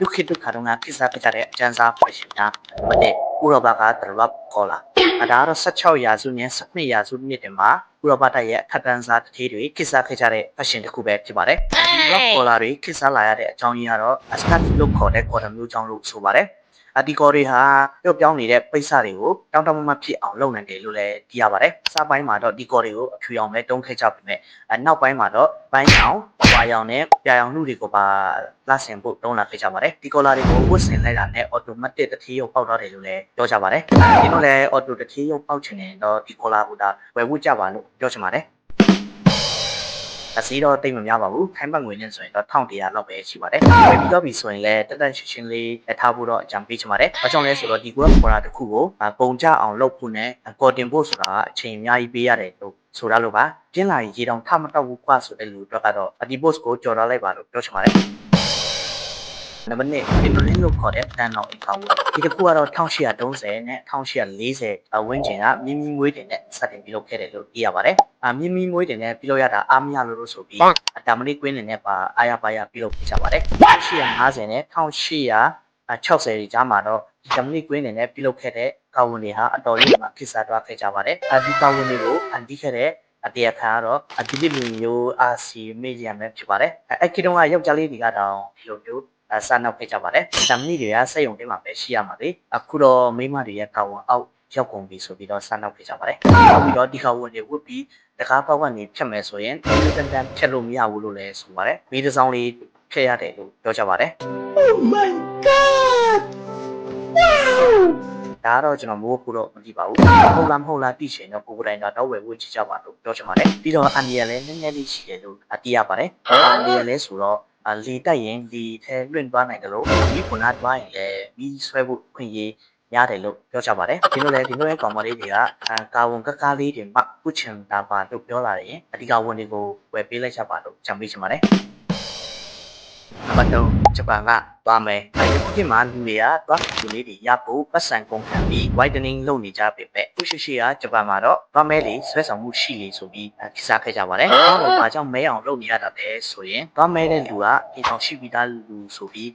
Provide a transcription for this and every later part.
ဒုက္ခဒုက္ခတော့ငါကိစ္စပြကြတဲ့အကျန်းစားဖြစ်ရှင်များမတဲ့ဥရောပကတရပ်ခေါ်လာဒါကတော့16ရာစုနဲ့12ရာစုနှစ်တွေမှာဥရောပတိုက်ရဲ့အခက်တန်းစားတစ်ထေးတွေကိစ္စခဲ့ကြတဲ့ဖက်ရှင်တစ်ခုပဲဖြစ်ပါတယ်ဒီလောက်ခေါ်လာတွေကိစ္စလာရတဲ့အကြောင်းရင်းကတော့စကတ်လို့ခေါ်တဲ့ကော်တမျိုးကြောင့်လို့ဆိုပါတယ်ဒီကော်တွေဟာပြုတ်ပြောင်းနေတဲ့ပိတ်စတွေကိုတောင်းတမမဖြစ်အောင်လုပ်နိုင်တယ်လို့လည်းသိရပါတယ်။စားပိုင်းမှာတော့ဒီကော်တွေကိုအဖြူအောင်ပဲတုံးခဲ့ကြပြီမဲ့နောက်ပိုင်းမှာတော့ပိုင်းအောင်၊ပွာရောင်နဲ့ပြာရောင်လူတွေကိုပါလဆင်ဖို့တုံးလာခဲ့ကြပါတယ်။ဒီကော်လာတွေကိုဝတ်ဆင်လိုက်တာနဲ့ automatic တစ်ထေးရုပ်ပေါက်တော့တယ်လို့လည်းပြောကြပါတယ်။ဒီလိုလည်း auto တစ်ထေးရုပ်ပေါက်ချင်တယ်တော့ဒီကော်လာကဝယ်ဝတ်ကြပါလို့ပြောချင်ပါတယ်။အစီတော့တိတ်မများပါဘူးခိုင်းပတ်ငွေနဲ့ဆိုရင်တော့1100လောက်ပဲရှိပါတယ်ဝယ်ပြီးတော့ပြီဆိုရင်လည်းတက်တက်ရှင်းရှင်းလေးထားဖို့တော့အကြံပေးချင်ပါတယ်အကြောင်းလဲဆိုတော့ဒီကွက်ခေါ်တာတစ်ခုကိုပုံကြအောင်လုပ်ဖို့နဲ့ကော်တင်ဖို့ဆိုတာအချိန်အများကြီးပေးရတယ်လို့ဆိုရလို့ပါပြင်းလာရေတောင်ထမတော့ဘူးကွာဆိုတဲ့လူတွေကတော့ဒီ post ကိုကြော်ထားလိုက်ပါလို့ပြောချင်ပါတယ်နံပါတ်1ဒီလိုလင်းလို့ခေါ်တဲ့တန်တော်အကောင်ဒီတစ်ခုကတော့1830နဲ့1840ဝန်းကျင်ကမြင်းမြင်းမွေးတင်နဲ့စတင်ပြုလုပ်ခဲ့တယ်လို့သိရပါတယ်မြင်းမြင်းမွေးတင်နဲ့ပြုလုပ်ရတာအားမရလို့ဆိုပြီးတာမဏိကွင်းနေနဲ့ပါအာရပါရပြုလုပ်ခဲ့ကြပါတယ်1850နဲ့1860ကြားမှာတော့ဒီတာမဏိကွင်းနေနဲ့ပြုလုပ်ခဲ့တဲ့ကာဝန်တွေဟာအတော်လေးမှာခိစားသွားခဲ့ကြပါတယ်ဒီကာဝန်တွေကိုအန်တီးခဲ့တဲ့အတရားခံကတော့ဒီလိုမျိုးအာစီမေဂျီယမ်ပဲဖြစ်ပါတယ်အဲ့ဒီတော့ကယောက်ျားလေးတွေကတော့ဒီလိုမျိုးစနောက်ခဲ့ကြပါတယ်။ဓမ္မနီတွေကစက်ရုံထဲမှာပဲရှိရမှာလေ။အခုတော့မိမတွေရဲ့ကောင်အောက်ရောက်ကုန်ပြီဆိုပြီးတော့စနောက်ခဲ့ကြပါတယ်။နောက်ပြီးတော့ဒီကောင်ဝင်တွေဝတ်ပြီးတကားပေါက်ကနေဖြတ်မယ်ဆိုရင်တန်ဖြတ်လို့မရဘူးလို့လည်းဆိုပါတယ်။မီးတစ်စောင်းလေးဖြတ်ရတယ်လို့ပြောကြပါတယ်။ Oh my god! Wow! ဒါတော့ကျွန်တော်မိုးဖို့တော့မကြည့်ပါဘူး။ဟုတ်လားမဟုတ်လားသိချင်တော့ကိုယ်တိုင်တော့ဝယ်ဝတ်ကြည့်ကြပါလို့ပြောချင်ပါတယ်။ပြီးတော့အန်ဒီရလည်းနည်းနည်းလေးရှိတယ်လို့သိရပါတယ်။အန်ဒီရလည်းဆိုတော့လီတက်ရင်လီထဲလွင့်သွားနိုင်တယ်လို့ဒီခုနကတွားရင်လည်းပြီးဆွဲဖို့ခွင့်ရေးရတယ်လို့ပြောကြပါတယ်ဒီလိုရဲ့ကောင်မလေးတွေကကာဝန်ကကားလေးတွေမှကုချင်တာပါလို့ပြောလာရင်အဓိကဝန်တွေကိုဝယ်ပေးလိုက်ကြပါလို့ကြံပေးချင်ပါတယ်နံပါတ်3ဂျပန်ကသွားမယ်အခုခေတ်မှာလူတွေကသွားကူလေးတွေရဖို့ပတ်စံကုန်ခံပြီး whitening လုပ်နေကြပေမဲ့ခုရှိကဂျပန်မှာတော့သွားမဲလေးဆွဲဆောင်မှုရှိလေဆိုပြီးခစားခဲ့ကြပါတယ်။ဘာလို့ဘာကြောင့်မဲအောင်လုပ်နေရတာလဲဆိုရင်သွားမဲတဲ့လူကအိမ်အောင်ရှိပြီးသားလူဆိုပြီး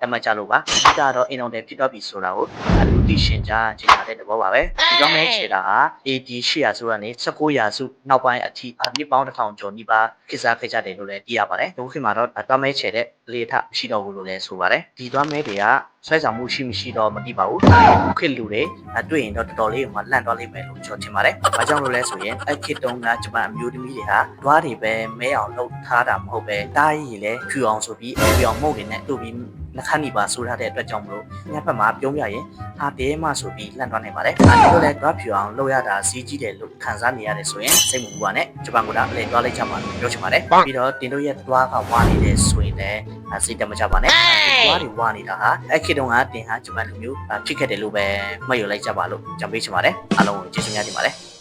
တမတ်ကြလို့ပါ။ဒီကတော့အိမ်အောင်တယ်ဖြစ်တော့ပြီဆိုတာကိုလူသိရှင်ကြားချိန်ရတဲ့သဘောပါပဲ။ဒီတော့မဲချေတာဟာ AD 800ဆိုကနေ19ရာစုနောက်ပိုင်းအထိနှစ်ပေါင်း1000ကျော်နီးပါးခစားခဲ့ကြတယ်လို့လည်းသိရပါတယ်။ဒုခေတ်မှာတော့သွားမဲချေတဲ့လေထရှိတော့ဘူးလို့လည်းဆိုပါတယ်။ဒီသွားမဲတွေကဆွဲဆောင်မှုရှိမရှိတော့မသိပါဘူး။ခေတ်လူတွေတွေ့ရင်တော့တော်တော်လေးမှလန့်သွားလိမ့်မယ်လို့ကျွန်တော်ထင်ပါတယ်။ဘာကြောင့်လို့လဲဆိုရင်အဲ့ခေတ်တုန်းကဂျပန်အမျိုးသမီးတွေဟာတွားတွေပဲမဲအောင်လုပ်ထားတာမဟုတ်ပဲတားရည်လည်းဖြူအောင်ဆိုပြီးဖြူအောင်မုတ်တွေနဲ့တို့ပြီးနှခမ်းနေပါဆိုရတဲ့အတွက်ကြောင့်မလို့ညဘက်မှာပြုံးရရင်ဟာတဲမှဆိုပြီးလန့်သွားနိုင်ပါတယ်။အဲဒီလိုလဲတွားဖြူအောင်လုပ်ရတာစီးကြီးတယ်လို့ခံစားနေရတယ်ဆိုရင်စိတ်မပူပါနဲ့ဂျပန်ကလည်းတွားလိုက်ကြပါလို့ပြောချင်ပါတယ်။ပြီးတော့တင်တို့ရဲ့တွားကဝါနေတယ်ဆိုရင်လည်းစိတ်တမကြပါနဲ့တွားတွေဝါနေတာဟာအဲ့ခေတ်တုန်းကတင်ဟာဂျပန်လူမျိုးဖြစ်ခဲ့တယ်လို့ပဲမှတ်ယူလိုက်ကြပါလို့ကြံပေးချင်ပါတယ်။အားလုံးကိုကျေးဇူးများတင်ပါတယ်။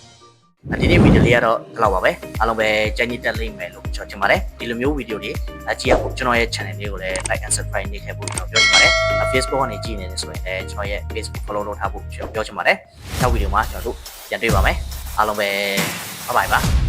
ဒီနေ့ဗီဒီယိုလေးကတော့ဒီလောက်ပါပဲအားလုံးပဲကြိုက်တက်လိမ့်မယ်လို့ကျွန်တော်ထင်ပါတယ်ဒီလိုမျိုးဗီဒီယိုတွေကြည့်ရဖို့ကျွန်တော်ရဲ့ channel လေးကိုလည်း like and subscribe နေခဲ့ဖို့ကျွန်တော်ပြောချင်ပါတယ် Facebook ကနေကြည့်နေတယ်ဆိုရင်လည်းကျွန်တော်ရဲ့ Facebook follow လုပ်ထားဖို့ကျွန်တော်ပြောချင်ပါတယ်နောက်ဗီဒီယိုမှာကျွန်တော်တို့ပြန်တွေ့ပါမယ်အားလုံးပဲ bye bye ပါ